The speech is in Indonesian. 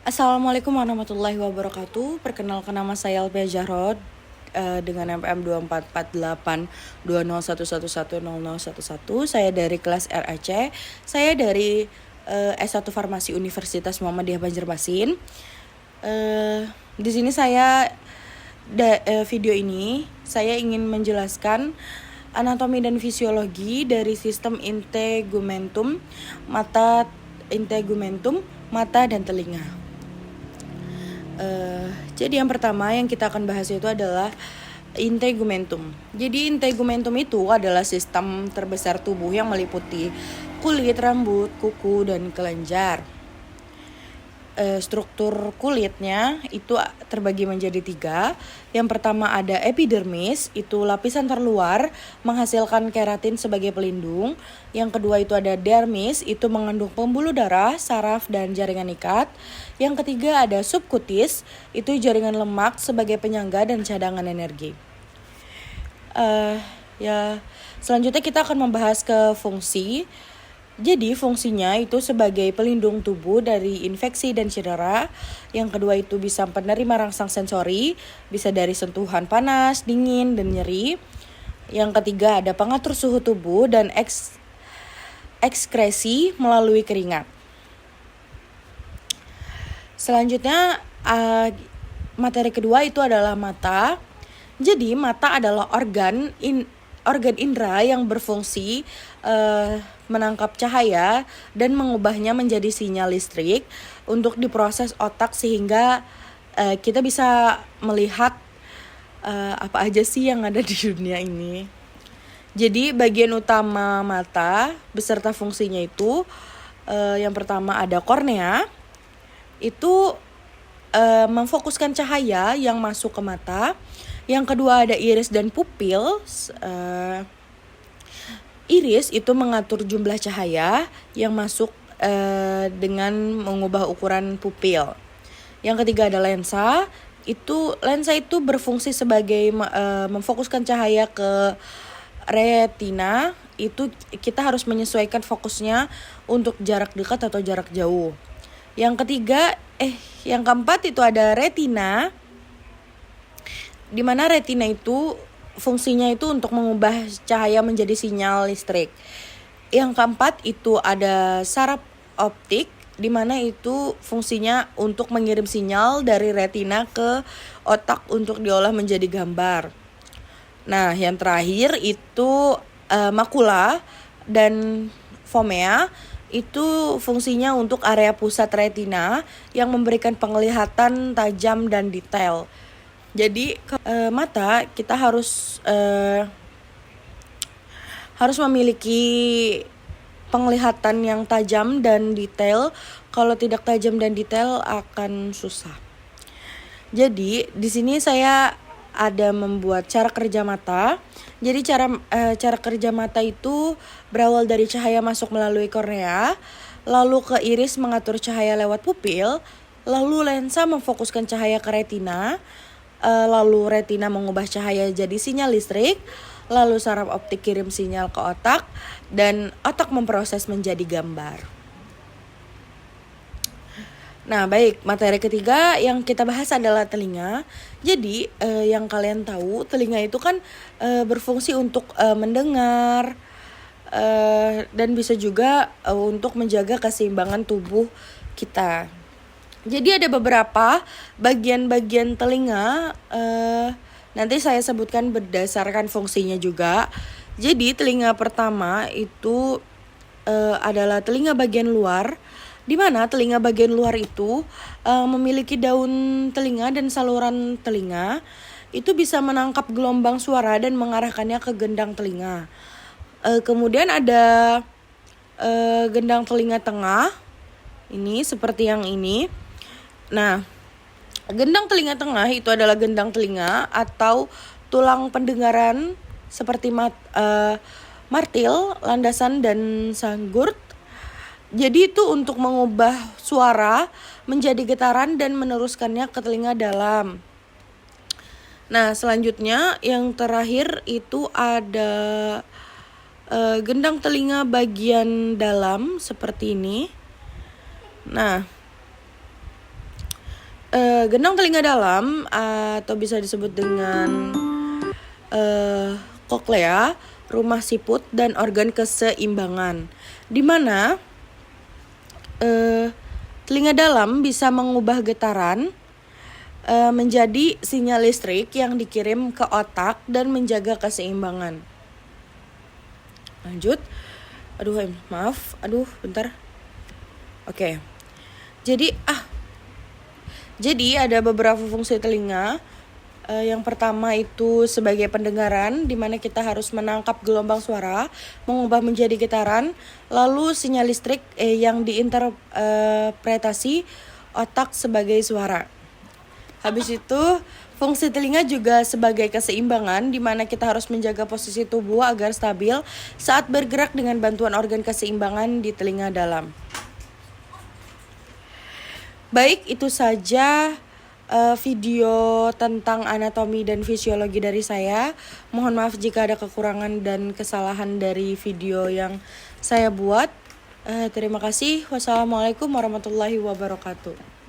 Assalamualaikum warahmatullahi wabarakatuh. Perkenalkan, nama saya Alpia Jahrod dengan NPM 24482011110011. Saya dari kelas RAC. Saya dari S1 Farmasi Universitas Muhammadiyah Banjarmasin. Di sini video ini saya ingin menjelaskan anatomi dan fisiologi dari sistem integumentum mata dan telinga. Jadi yang pertama yang kita akan bahas itu adalah integumentum. Jadi integumentum itu adalah sistem terbesar tubuh yang meliputi kulit, rambut, kuku, dan kelenjar. Struktur kulitnya itu terbagi menjadi 3. Yang pertama ada epidermis, itu lapisan terluar menghasilkan keratin sebagai pelindung. Yang kedua itu ada dermis, itu mengandung pembuluh darah, saraf, dan jaringan ikat. Yang ketiga ada subkutis, itu jaringan lemak sebagai penyangga dan cadangan energi. Selanjutnya kita akan membahas ke fungsi. Jadi fungsinya itu sebagai pelindung tubuh dari infeksi dan cedera. Yang kedua itu bisa penerima rangsang sensori, bisa dari sentuhan panas, dingin, dan nyeri. Yang ketiga ada pengatur suhu tubuh dan ekskresi melalui keringat. Selanjutnya materi kedua itu adalah mata. Jadi mata adalah organ indera yang berfungsi menangkap cahaya dan mengubahnya menjadi sinyal listrik untuk diproses otak sehingga kita bisa melihat apa aja sih yang ada di dunia ini. Jadi bagian utama mata beserta fungsinya itu yang pertama ada kornea, itu memfokuskan cahaya yang masuk ke mata. Yang kedua ada iris dan pupil. Iris itu mengatur jumlah cahaya yang masuk dengan mengubah ukuran pupil. Yang ketiga ada lensa. Lensa itu berfungsi sebagai memfokuskan cahaya ke retina. Itu kita harus menyesuaikan fokusnya untuk jarak dekat atau jarak jauh. Yang keempat itu ada retina, di mana retina itu fungsinya itu untuk mengubah cahaya menjadi sinyal listrik. Yang keempat itu ada saraf optik, di mana itu fungsinya untuk mengirim sinyal dari retina ke otak untuk diolah menjadi gambar. Nah, yang terakhir itu makula dan fovea, itu fungsinya untuk area pusat retina yang memberikan penglihatan tajam dan detail. Jadi mata kita harus memiliki penglihatan yang tajam dan detail. Kalau tidak tajam dan detail akan susah. Jadi di sini saya ada membuat cara kerja mata. Jadi cara kerja mata itu berawal dari cahaya masuk melalui kornea, lalu ke iris mengatur cahaya lewat pupil, lalu lensa memfokuskan cahaya ke retina, lalu retina mengubah cahaya jadi sinyal listrik, lalu saraf optik kirim sinyal ke otak, dan otak memproses menjadi gambar. Nah baik, materi ketiga yang kita bahas adalah telinga. Jadi yang kalian tahu, telinga itu kan berfungsi untuk mendengar dan bisa juga untuk menjaga keseimbangan tubuh kita. Jadi ada beberapa bagian-bagian telinga, nanti saya sebutkan berdasarkan fungsinya juga. Jadi telinga pertama itu adalah telinga bagian luar, di mana telinga bagian luar itu memiliki daun telinga dan saluran telinga. Itu bisa menangkap gelombang suara dan mengarahkannya ke gendang telinga. Kemudian ada gendang telinga tengah, ini seperti yang ini. Nah, gendang telinga tengah itu adalah gendang telinga atau tulang pendengaran seperti martil, landasan, dan sanggurt. Jadi itu untuk mengubah suara menjadi getaran dan meneruskannya ke telinga dalam. Nah, selanjutnya yang terakhir itu ada gendang telinga bagian dalam seperti ini. Nah, Gendang telinga dalam atau bisa disebut dengan koklea, rumah siput dan organ keseimbangan. Di mana telinga dalam bisa mengubah getaran menjadi sinyal listrik yang dikirim ke otak dan menjaga keseimbangan. Lanjut. Maaf. Bentar. Oke. Jadi ada beberapa fungsi telinga. Yang pertama itu sebagai pendengaran, di mana kita harus menangkap gelombang suara, mengubah menjadi getaran, lalu sinyal listrik yang diinterpretasi otak sebagai suara. Habis itu, fungsi telinga juga sebagai keseimbangan, di mana kita harus menjaga posisi tubuh agar stabil saat bergerak dengan bantuan organ keseimbangan di telinga dalam. Baik, itu saja video tentang anatomi dan fisiologi dari saya. Mohon maaf jika ada kekurangan dan kesalahan dari video yang saya buat. Terima kasih. Wassalamualaikum warahmatullahi wabarakatuh.